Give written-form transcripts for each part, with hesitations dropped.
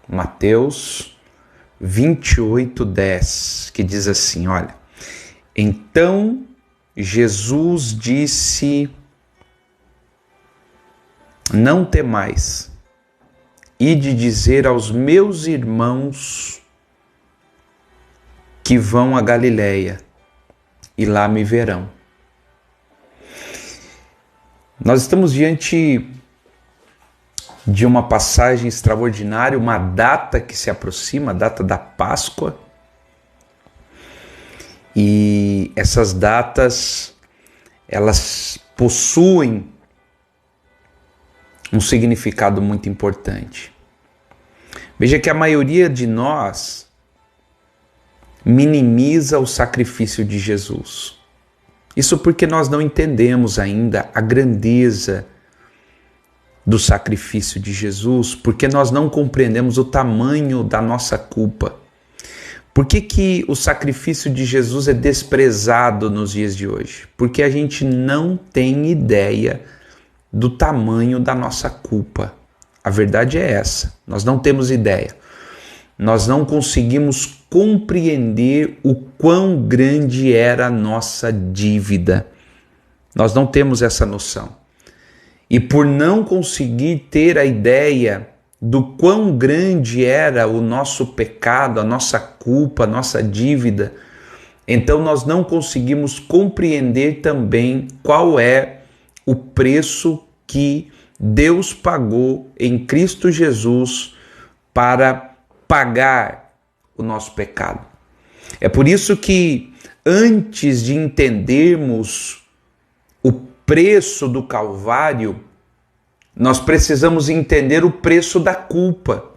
Mateus 28:10, que diz assim, olha: Então Jesus disse: Não temais, ide dizer aos meus irmãos que vão a Galiléia, e lá me verão. Nós estamos diante de uma passagem extraordinária, uma data que se aproxima, a data da Páscoa. E essas datas, elas possuem um significado muito importante. Veja que a maioria de nós minimiza o sacrifício de Jesus. Isso porque nós não entendemos ainda a grandeza do sacrifício de Jesus, porque nós não compreendemos o tamanho da nossa culpa. Por que o sacrifício de Jesus é desprezado nos dias de hoje? Porque a gente não tem ideia do tamanho da nossa culpa. A verdade é essa, nós não temos ideia. Nós não conseguimos compreender o quão grande era a nossa dívida. Nós não temos essa noção. E por não conseguir ter a ideia do quão grande era o nosso pecado, a nossa culpa, a nossa dívida, então nós não conseguimos compreender também qual é o preço que Deus pagou em Cristo Jesus para pagar o nosso pecado. É por isso que antes de entendermos o preço do Calvário, nós precisamos entender o preço da culpa.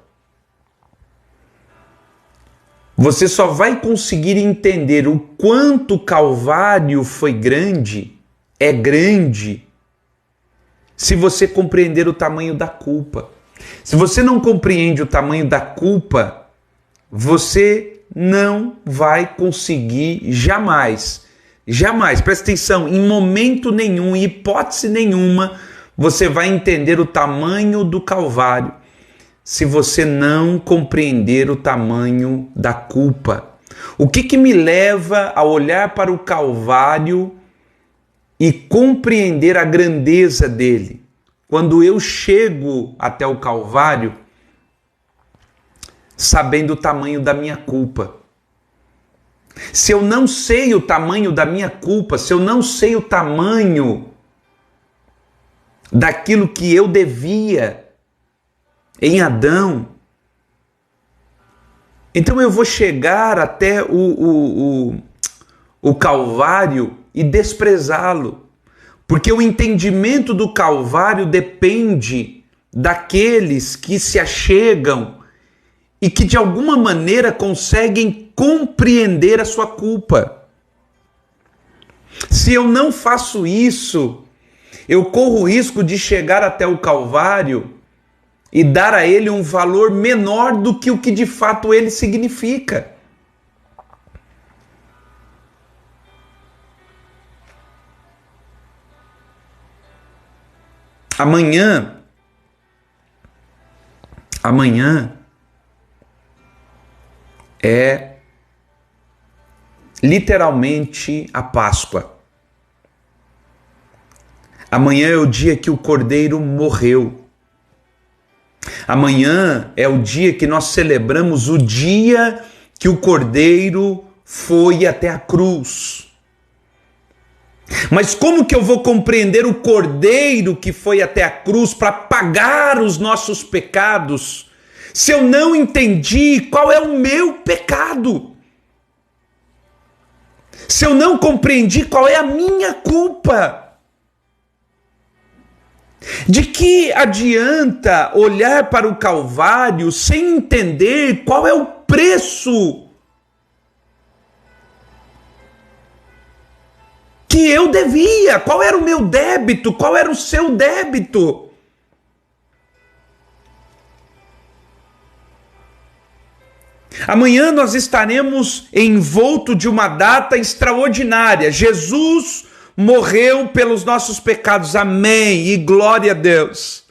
Você só vai conseguir entender o quanto o Calvário foi grande, é grande, se você compreender o tamanho da culpa. Se você não compreende o tamanho da culpa, você não vai conseguir jamais, presta atenção, em momento nenhum, em hipótese nenhuma, você vai entender o tamanho do Calvário se você não compreender o tamanho da culpa. O que me leva a olhar para o Calvário e compreender a grandeza dele? Quando eu chego até o Calvário, sabendo o tamanho da minha culpa. Se eu não sei o tamanho da minha culpa, se eu não sei o tamanho daquilo que eu devia em Adão, então eu vou chegar até o Calvário e desprezá-lo. Porque o entendimento do Calvário depende daqueles que se achegam e que de alguma maneira conseguem compreender a sua culpa. Se eu não faço isso, eu corro o risco de chegar até o Calvário e dar a ele um valor menor do que o que de fato ele significa. Amanhã é literalmente a Páscoa. Amanhã é o dia que o Cordeiro morreu. Amanhã é o dia que nós celebramos o dia que o Cordeiro foi até a cruz. Mas como que eu vou compreender o Cordeiro que foi até a cruz para pagar os nossos pecados, se eu não entendi qual é o meu pecado? Se eu não compreendi qual é a minha culpa? De que adianta olhar para o Calvário sem entender qual é o preço que eu devia? Qual era o meu débito? Qual era o seu débito? Amanhã nós estaremos envolto de uma data extraordinária. Jesus morreu pelos nossos pecados. Amém. E glória a Deus.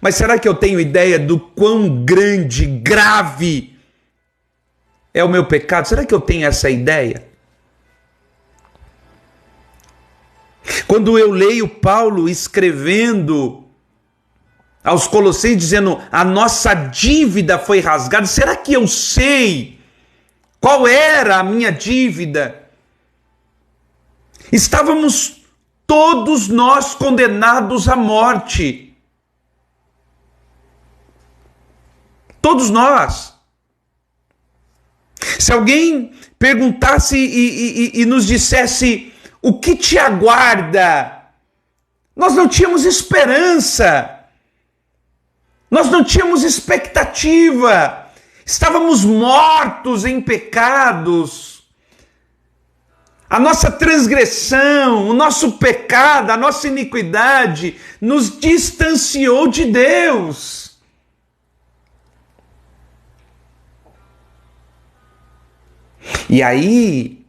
Mas será que eu tenho ideia do quão grande, grave é o meu pecado? Será que eu tenho essa ideia? Quando eu leio Paulo escrevendo aos Colossenses dizendo a nossa dívida foi rasgada, será que eu sei qual era a minha dívida? Estávamos todos nós condenados à morte. Todos nós. Se alguém perguntasse e nos dissesse o que te aguarda, nós não tínhamos esperança. Nós não tínhamos expectativa, estávamos mortos em pecados. A nossa transgressão, o nosso pecado, a nossa iniquidade nos distanciou de Deus. E aí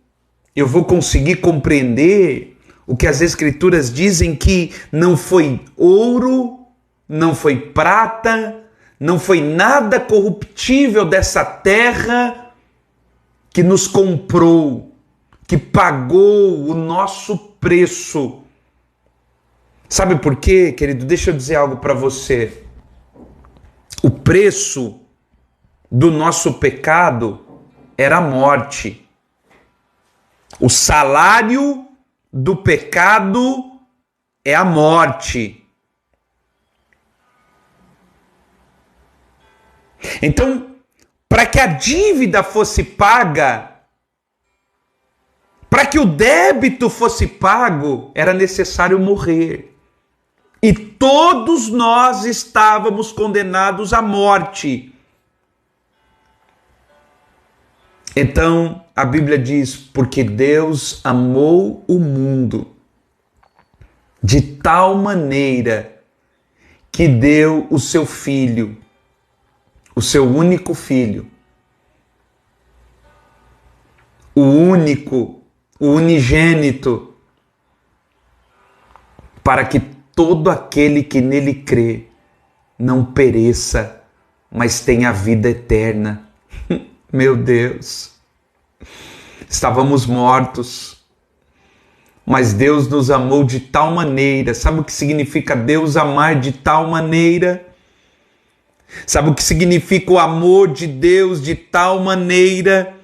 eu vou conseguir compreender o que as Escrituras dizem que não foi ouro, não foi prata, não foi nada corruptível dessa terra que nos comprou, que pagou o nosso preço. Sabe por quê, querido? Deixa eu dizer algo para você. O preço do nosso pecado era a morte. O salário do pecado é a morte. Então, para que a dívida fosse paga, para que o débito fosse pago, era necessário morrer. E todos nós estávamos condenados à morte. Então, a Bíblia diz, porque Deus amou o mundo de tal maneira que deu o seu Filho, o seu único Filho, o único, o unigênito, para que todo aquele que nele crê não pereça, mas tenha vida eterna. Meu Deus, estávamos mortos, mas Deus nos amou de tal maneira. Sabe o que significa Deus amar de tal maneira? Sabe o que significa o amor de Deus de tal maneira?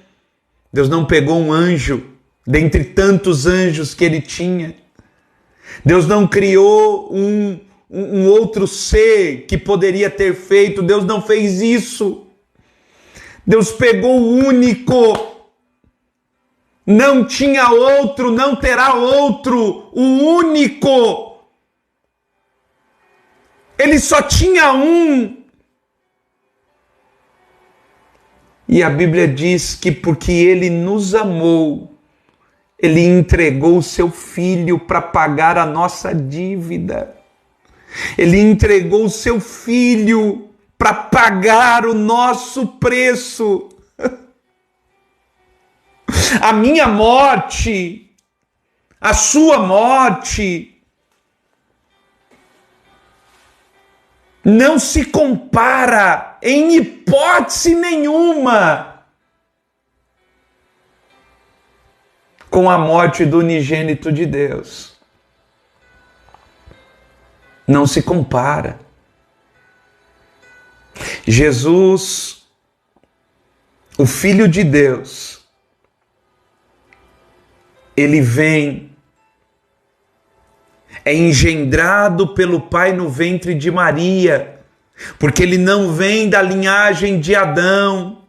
Deus não pegou um anjo dentre tantos anjos que ele tinha. Deus não criou um outro ser que poderia ter feito. Deus não fez isso. Deus pegou o único. Não tinha outro, não terá outro. O único. Ele só tinha um. E a Bíblia diz que porque Ele nos amou, Ele entregou o seu Filho para pagar a nossa dívida. Ele entregou o seu Filho para pagar o nosso preço. A minha morte, a sua morte, não se compara em hipótese nenhuma com a morte do unigênito de Deus. Não se compara. Jesus, o Filho de Deus, ele vem, é engendrado pelo Pai no ventre de Maria, porque ele não vem da linhagem de Adão,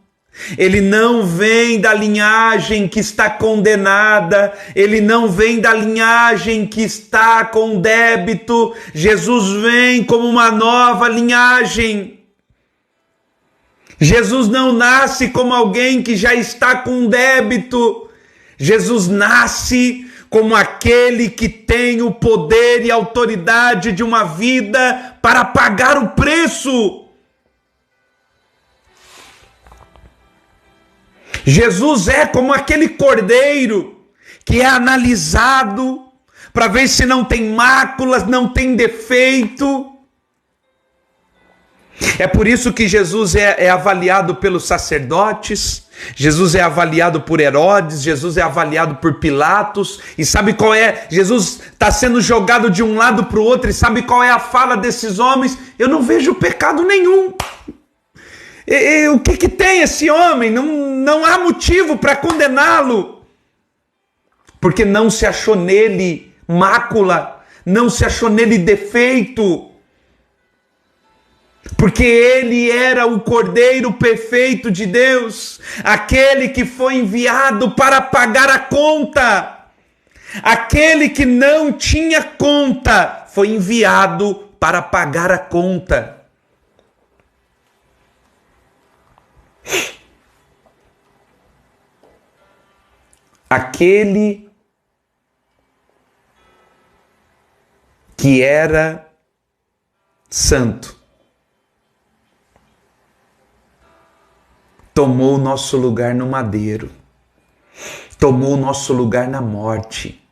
ele não vem da linhagem que está condenada, ele não vem da linhagem que está com débito. Jesus vem como uma nova linhagem. Jesus não nasce como alguém que já está com débito. Jesus nasce como aquele que tem o poder e a autoridade de uma vida para pagar o preço. Jesus é como aquele cordeiro que é analisado para ver se não tem máculas, não tem defeito. É por isso que Jesus é avaliado pelos sacerdotes, Jesus é avaliado por Herodes, Jesus é avaliado por Pilatos, e sabe qual é? Jesus está sendo jogado de um lado para o outro, e sabe qual é a fala desses homens? Eu não vejo pecado nenhum. O que tem esse homem? Não há motivo para condená-lo, porque não se achou nele mácula, não se achou nele defeito, porque ele era o Cordeiro perfeito de Deus, aquele que foi enviado para pagar a conta, aquele que não tinha conta, foi enviado para pagar a conta. Aquele que era santo tomou o nosso lugar no madeiro, tomou o nosso lugar na morte,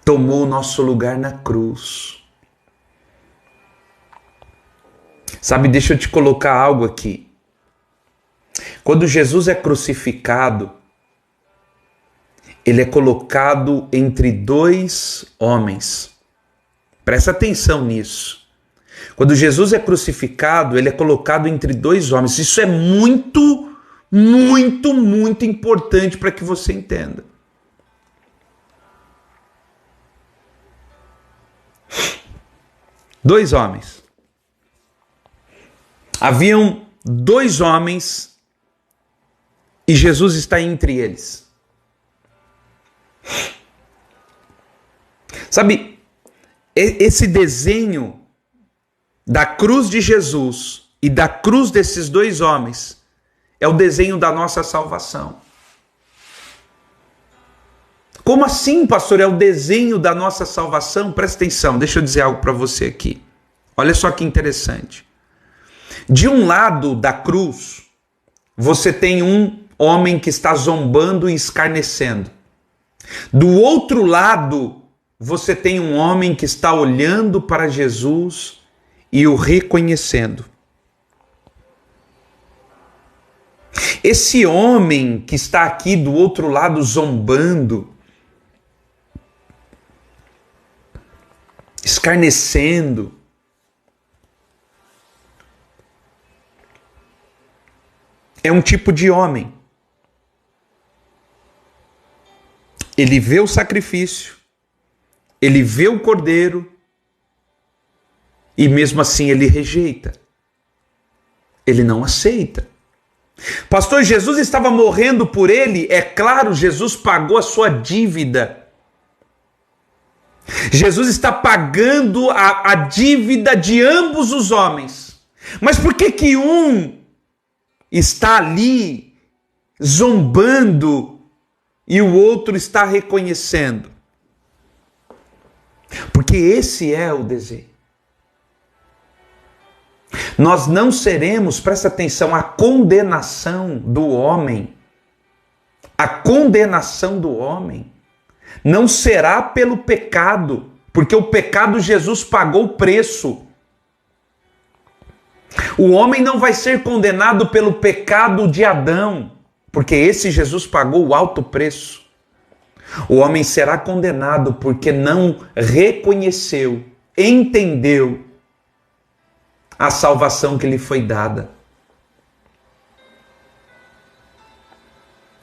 tomou o nosso lugar na cruz. Sabe, deixa eu te colocar algo aqui. Quando Jesus é crucificado, ele é colocado entre dois homens. Presta atenção nisso. Quando Jesus é crucificado, ele é colocado entre dois homens. Isso é muito, muito, muito importante para que você entenda. Dois homens. Haviam dois homens e Jesus está entre eles. Sabe, esse desenho da cruz de Jesus e da cruz desses dois homens é o desenho da nossa salvação. Como assim, pastor? É o desenho da nossa salvação? Presta atenção, deixa eu dizer algo para você aqui. Olha só que interessante. De um lado da cruz, você tem um homem que está zombando e escarnecendo. Do outro lado, você tem um homem que está olhando para Jesus e o reconhecendo. Esse homem que está aqui do outro lado zombando, escarnecendo, é um tipo de homem. Ele vê o sacrifício, ele vê o cordeiro, e mesmo assim ele rejeita. Ele não aceita. Pastor, Jesus estava morrendo por ele? É claro, Jesus pagou a sua dívida. Jesus está pagando a dívida de ambos os homens. Mas por que um está ali zombando e o outro está reconhecendo? Porque esse é o desenho. Nós não seremos, presta atenção, a condenação do homem. A condenação do homem não será pelo pecado, porque o pecado Jesus pagou o preço. O homem não vai ser condenado pelo pecado de Adão, porque esse Jesus pagou o alto preço. O homem será condenado porque não reconheceu, entendeu a salvação que lhe foi dada.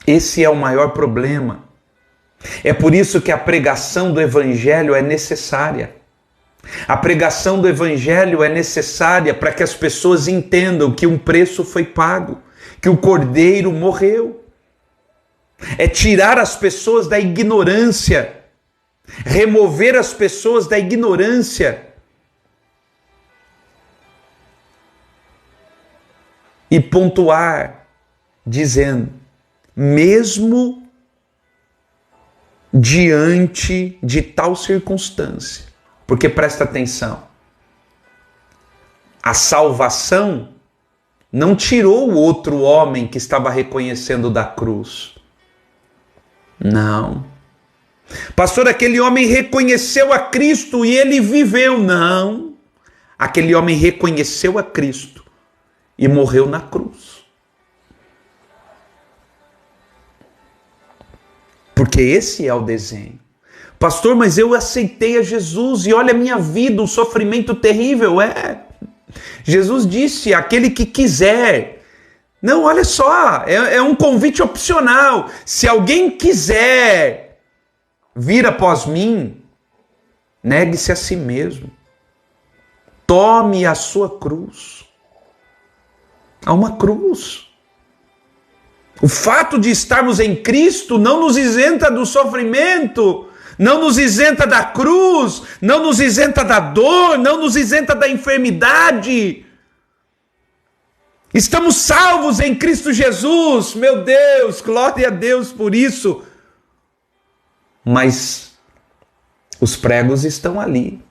Esse é o maior problema. É por isso que a pregação do Evangelho é necessária. A pregação do Evangelho é necessária para que as pessoas entendam que um preço foi pago, que o Cordeiro morreu. É tirar as pessoas da ignorância, remover as pessoas da ignorância e pontuar, dizendo, mesmo diante de tal circunstância, porque presta atenção, a salvação não tirou o outro homem que estava reconhecendo da cruz. Não. Pastor, aquele homem reconheceu a Cristo e ele viveu. Não. Aquele homem reconheceu a Cristo, e morreu na cruz. Porque esse é o desenho. Pastor, mas eu aceitei a Jesus e olha a minha vida, um sofrimento terrível. Jesus disse, aquele que quiser. Não, olha só, é um convite opcional. Se alguém quiser vir após mim, negue-se a si mesmo. Tome a sua cruz. Há uma cruz. O fato de estarmos em Cristo não nos isenta do sofrimento, não nos isenta da cruz, não nos isenta da dor, não nos isenta da enfermidade. Estamos salvos em Cristo Jesus, meu Deus, glória a Deus por isso. Mas os pregos estão ali.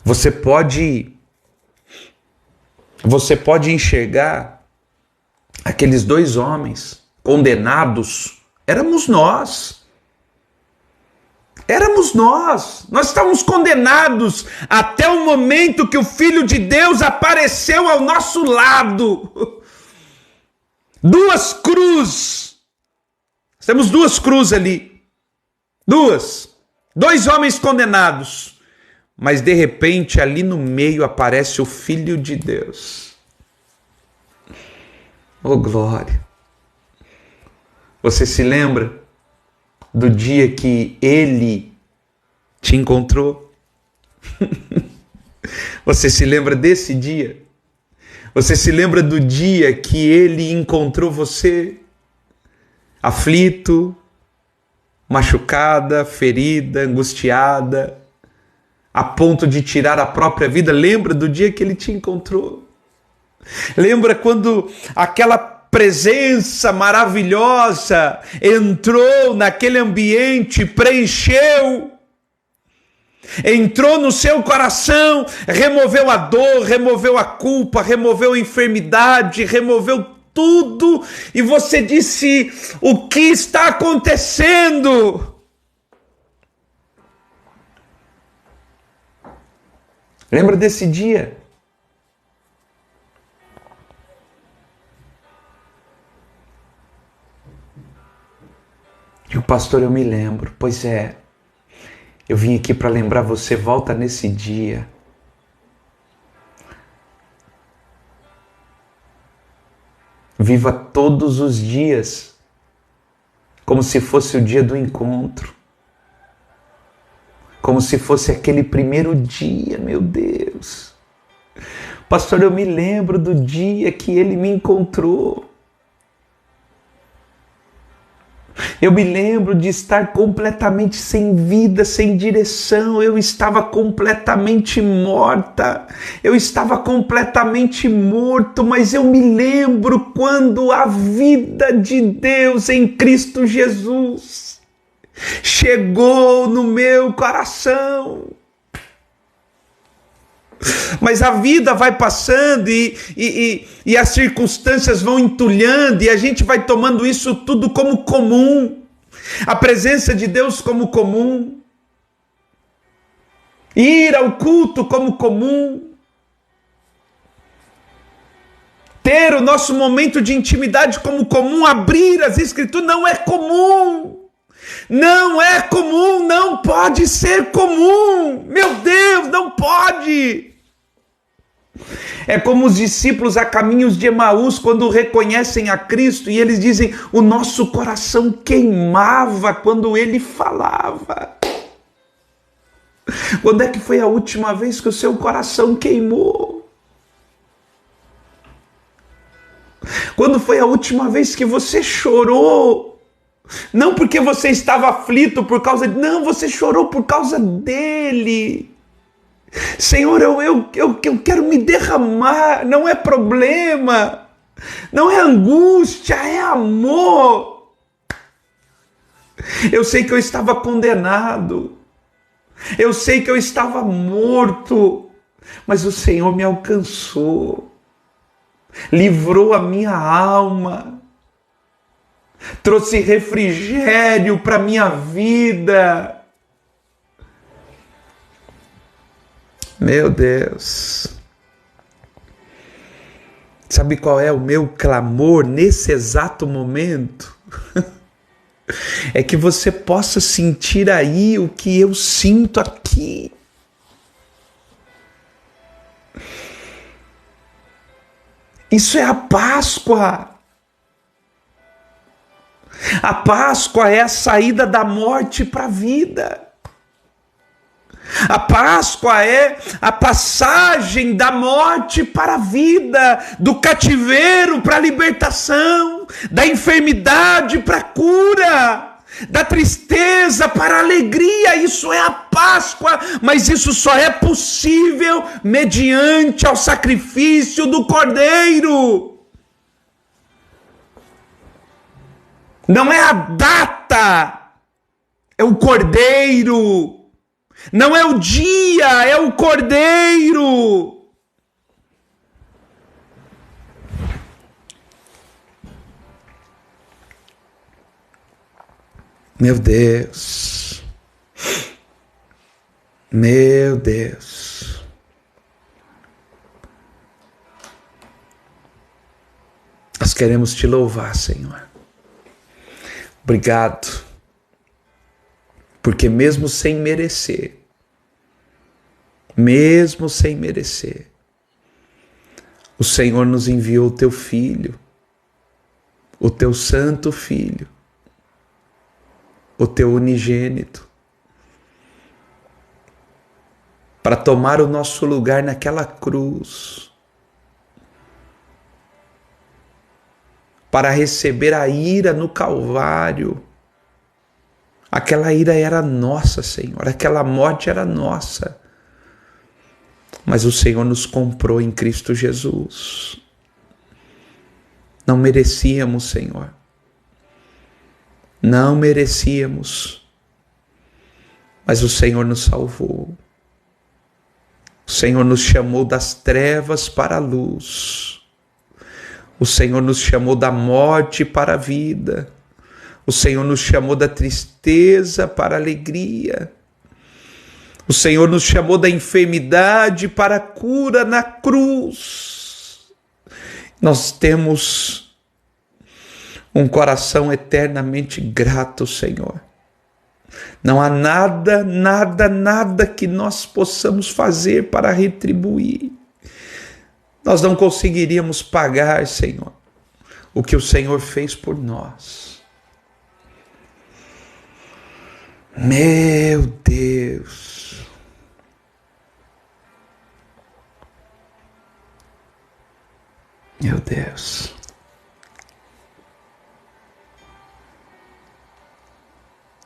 Você pode enxergar aqueles dois homens condenados. Éramos nós. Nós estávamos condenados até o momento que o Filho de Deus apareceu ao nosso lado. Duas cruzes. Temos duas cruzes ali. Dois homens condenados. Mas de repente ali no meio aparece o Filho de Deus. Oh glória! Você se lembra do dia que Ele te encontrou? Você se lembra desse dia? Você se lembra do dia que Ele encontrou você? Aflito, machucada, ferida, angustiada, a ponto de tirar a própria vida. Lembra do dia que Ele te encontrou? Lembra quando aquela presença maravilhosa entrou naquele ambiente, preencheu, entrou no seu coração, removeu a dor, removeu a culpa, removeu a enfermidade, removeu tudo, e você disse: o que está acontecendo? Lembra desse dia? E o pastor, eu me lembro. Pois é, eu vim aqui para lembrar você, volta nesse dia. Viva todos os dias como se fosse o dia do encontro. Como se fosse aquele primeiro dia, meu Deus. Pastor, eu me lembro do dia que Ele me encontrou. Eu me lembro de estar completamente sem vida, sem direção. Eu estava completamente morta. Eu estava completamente morto, mas eu me lembro quando a vida de Deus em Cristo Jesus chegou no meu coração. Mas a vida vai passando e as circunstâncias vão entulhando e a gente vai tomando isso tudo como comum. A presença de Deus como comum. Ir ao culto como comum. Ter o nosso momento de intimidade como comum. Abrir as Escrituras não é comum. Não é comum, não pode ser comum. Meu Deus, não pode. É como os discípulos a caminhos de Emaús, quando reconhecem a Cristo e eles dizem: o nosso coração queimava quando Ele falava. Quando é que foi a última vez que o seu coração queimou? Quando foi a última vez que você chorou? Não porque você estava aflito por causa de... Não, você chorou por causa dele. Senhor, eu quero me derramar. Não é problema. Não é angústia, é amor. Eu sei que eu estava condenado. Eu sei que eu estava morto. Mas o Senhor me alcançou. Livrou a minha alma. Trouxe refrigério para a minha vida. Meu Deus. Sabe qual é o meu clamor nesse exato momento? É que você possa sentir aí o que eu sinto aqui. Isso é a Páscoa. A Páscoa é a saída da morte para a vida. A Páscoa é a passagem da morte para a vida, do cativeiro para a libertação, da enfermidade para a cura, da tristeza para a alegria. Isso é a Páscoa, mas isso só é possível mediante ao sacrifício do Cordeiro. Não é a data, é o Cordeiro. Não é o dia, é o Cordeiro. Meu Deus. Meu Deus. Nós queremos te louvar, Senhor. Obrigado. Porque mesmo sem merecer, o Senhor nos enviou o teu Filho, o teu Santo Filho, o teu unigênito, para tomar o nosso lugar naquela cruz, para receber a ira no Calvário. Aquela ira era nossa, Senhor, aquela morte era nossa. Mas o Senhor nos comprou em Cristo Jesus. Não merecíamos, Senhor. Não merecíamos. Mas o Senhor nos salvou. O Senhor nos chamou das trevas para a luz. O Senhor nos chamou da morte para a vida. O Senhor nos chamou da tristeza para a alegria. O Senhor nos chamou da enfermidade para a cura na cruz. Nós temos um coração eternamente grato, Senhor. Não há nada, nada, nada que nós possamos fazer para retribuir. Nós não conseguiríamos pagar, Senhor, o que o Senhor fez por nós. Meu Deus. Meu Deus.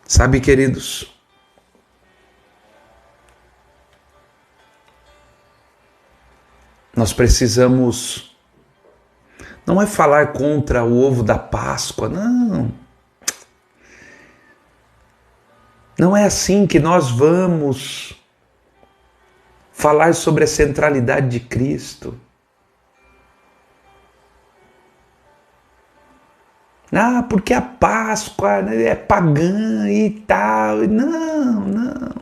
Sabe, queridos, nós precisamos, não é falar contra o ovo da Páscoa, não. Não é assim que nós vamos falar sobre a centralidade de Cristo. Ah, porque a Páscoa é pagã e tal. Não, não.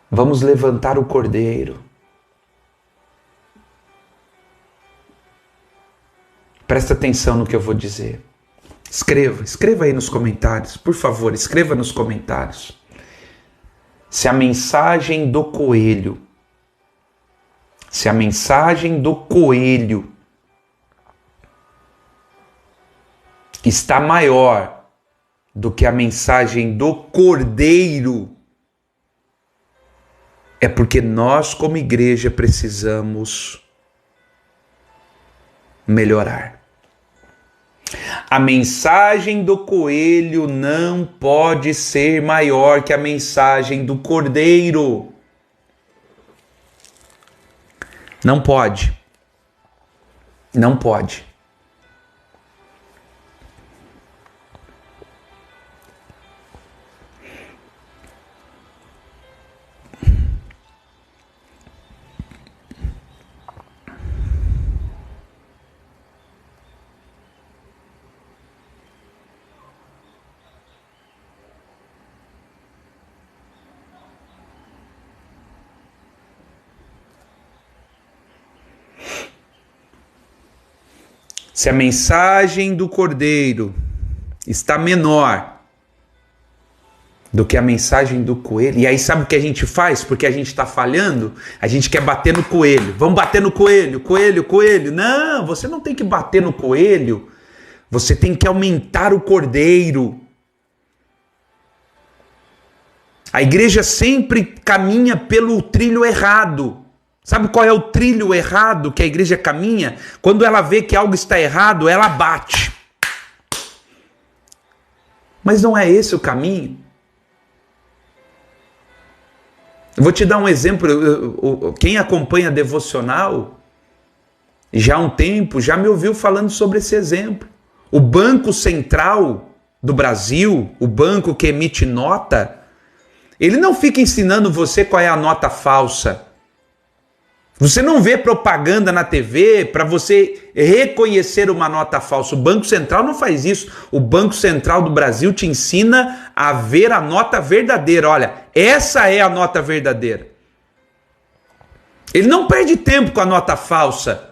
Vamos levantar o Cordeiro. Presta atenção no que eu vou dizer. Escreva aí nos comentários, por favor, escreva nos comentários. Se a mensagem do coelho está maior do que a mensagem do Cordeiro, é porque nós, como igreja, precisamos melhorar. A mensagem do coelho não pode ser maior que a mensagem do Cordeiro. Não pode. Não pode. Se a mensagem do Cordeiro está menor do que a mensagem do coelho, e aí sabe o que a gente faz? Porque a gente está falhando, a gente quer bater no coelho. Vamos bater no coelho, coelho, coelho. Não, você não tem que bater no coelho, você tem que aumentar o Cordeiro. A igreja sempre caminha pelo trilho errado. Sabe qual é o trilho errado que a igreja caminha? Quando ela vê que algo está errado, ela bate. Mas não é esse o caminho. Eu vou te dar um exemplo. Quem acompanha a devocional já há um tempo já me ouviu falando sobre esse exemplo. O Banco Central do Brasil, o banco que emite nota, ele não fica ensinando você qual é a nota falsa. Você não vê propaganda na TV para você reconhecer uma nota falsa. O Banco Central não faz isso. O Banco Central do Brasil te ensina a ver a nota verdadeira. Olha, essa é a nota verdadeira. Ele não perde tempo com a nota falsa.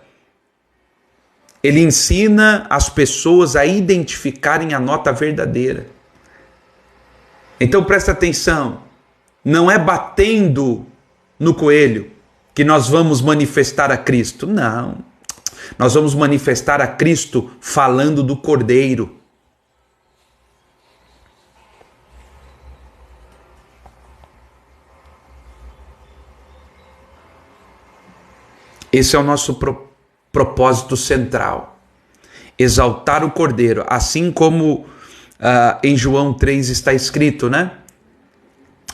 Ele ensina as pessoas a identificarem a nota verdadeira. Então presta atenção. Não é batendo no coelho que nós vamos manifestar a Cristo. Não. Nós vamos manifestar a Cristo falando do Cordeiro. Esse é o nosso propósito central. Exaltar o Cordeiro. Assim como em João 3 está escrito, né?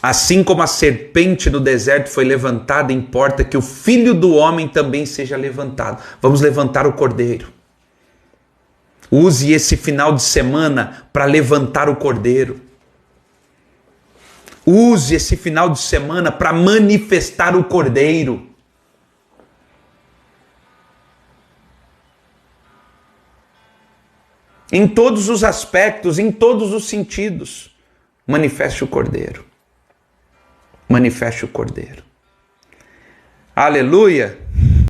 Assim como a serpente no deserto foi levantada, importa que o Filho do Homem também seja levantado. Vamos levantar o Cordeiro. Use esse final de semana para levantar o Cordeiro. Use esse final de semana para manifestar o Cordeiro. Em todos os aspectos, em todos os sentidos, manifeste o Cordeiro. Manifeste o Cordeiro. Aleluia!